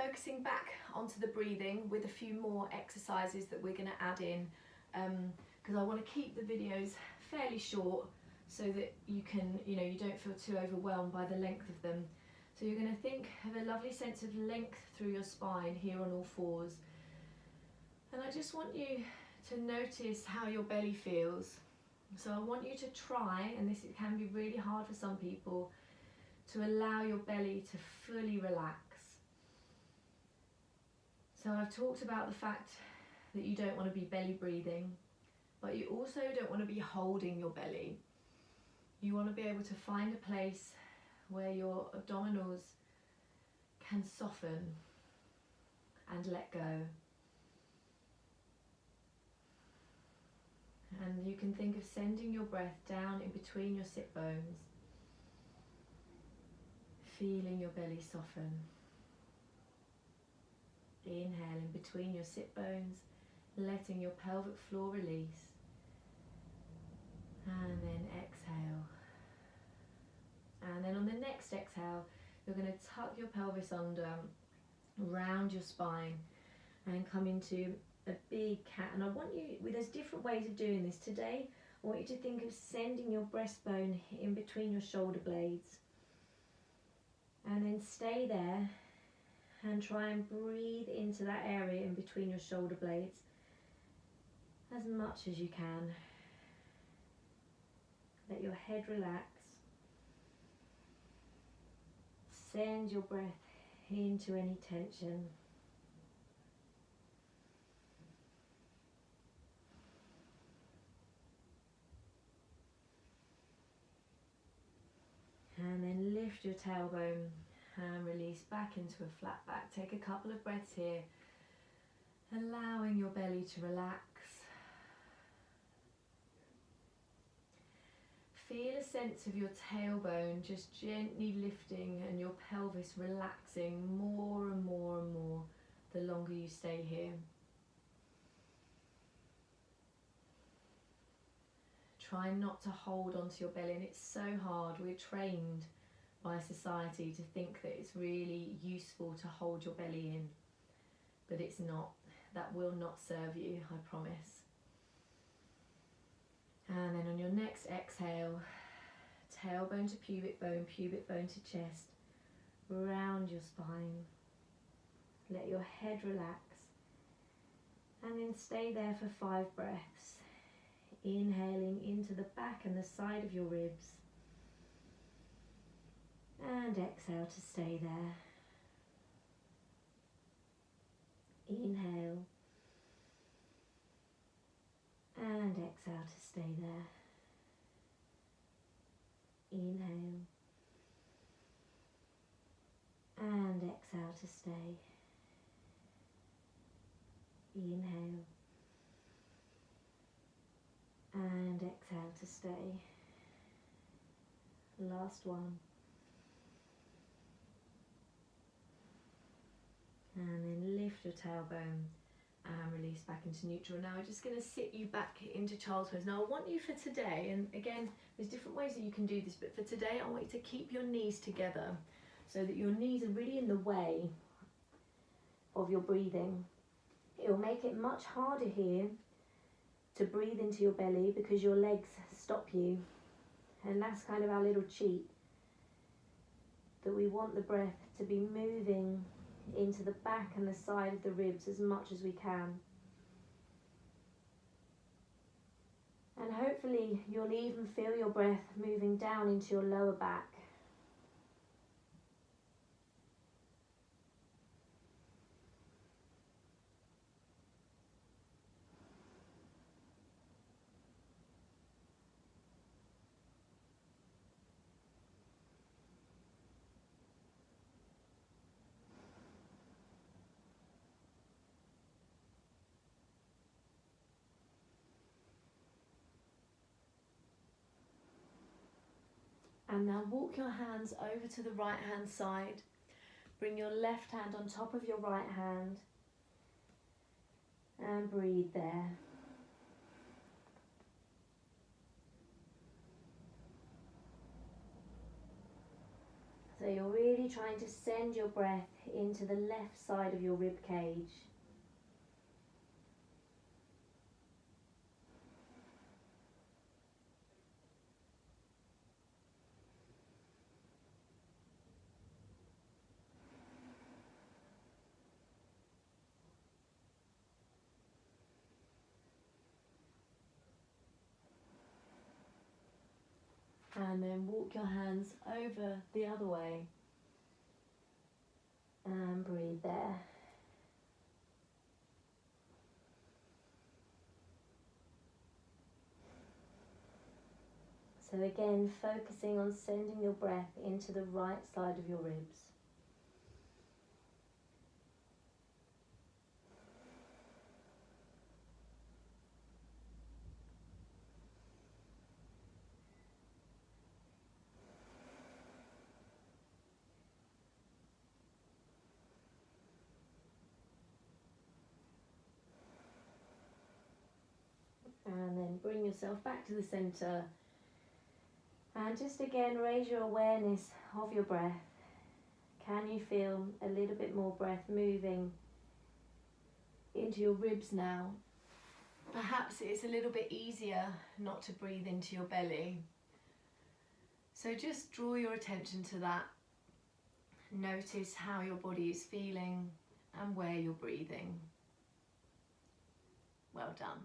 focusing back onto the breathing with a few more exercises that we're going to add in, because I want to keep the videos fairly short so that you don't feel too overwhelmed by the length of them. So you're going to think of a lovely sense of length through your spine here on all fours. And I just want you to notice how your belly feels. So I want you to try, and this can be really hard for some people, to allow your belly to fully relax. So I've talked about the fact that you don't want to be belly breathing, but you also don't want to be holding your belly. You want to be able to find a place where your abdominals can soften and let go. And you can think of sending your breath down in between your sit bones, feeling your belly soften. Inhale in between your sit bones, letting your pelvic floor release. And then exhale. And then on the next exhale, you're going to tuck your pelvis under, round your spine, and come into a big cat. And I want you, there's different ways of doing this. Today, I want you to think of sending your breastbone in between your shoulder blades. And then stay there and try and breathe into that area in between your shoulder blades as much as you can. Let your head relax. Send your breath into any tension. And then lift your tailbone and release back into a flat back. Take a couple of breaths here, allowing your belly to relax. Feel a sense of your tailbone just gently lifting and your pelvis relaxing more and more and more the longer you stay here. Try not to hold onto your belly, and it's so hard. We're trained by society to think that it's really useful to hold your belly in, but it's not. That will not serve you, I promise. And then on your next exhale, tailbone to pubic bone to chest, round your spine. Let your head relax, and then stay there for 5 breaths. Inhaling into the back and the side of your ribs, and exhale to stay there. Inhale and exhale to stay there. Inhale and exhale to stay. Inhale and exhale to stay. Last one. And then lift your tailbone and release back into neutral. Now I'm just going to sit you back into child's pose. Now I want you for today, and again there's different ways that you can do this, but for today I want you to keep your knees together so that your knees are really in the way of your breathing. It will make it much harder here to breathe into your belly because your legs stop you, and that's kind of our little cheat, that we want the breath to be moving into the back and the side of the ribs as much as we can. And hopefully you'll even feel your breath moving down into your lower back. And now walk your hands over to the right hand side. Bring your left hand on top of your right hand and breathe there. So you're really trying to send your breath into the left side of your rib cage. And then walk your hands over the other way and breathe there. So again, focusing on sending your breath into the right side of your ribs. And then bring yourself back to the centre. And just again, raise your awareness of your breath. Can you feel a little bit more breath moving into your ribs now? Perhaps it's a little bit easier not to breathe into your belly. So just draw your attention to that. Notice how your body is feeling and where you're breathing. Well done.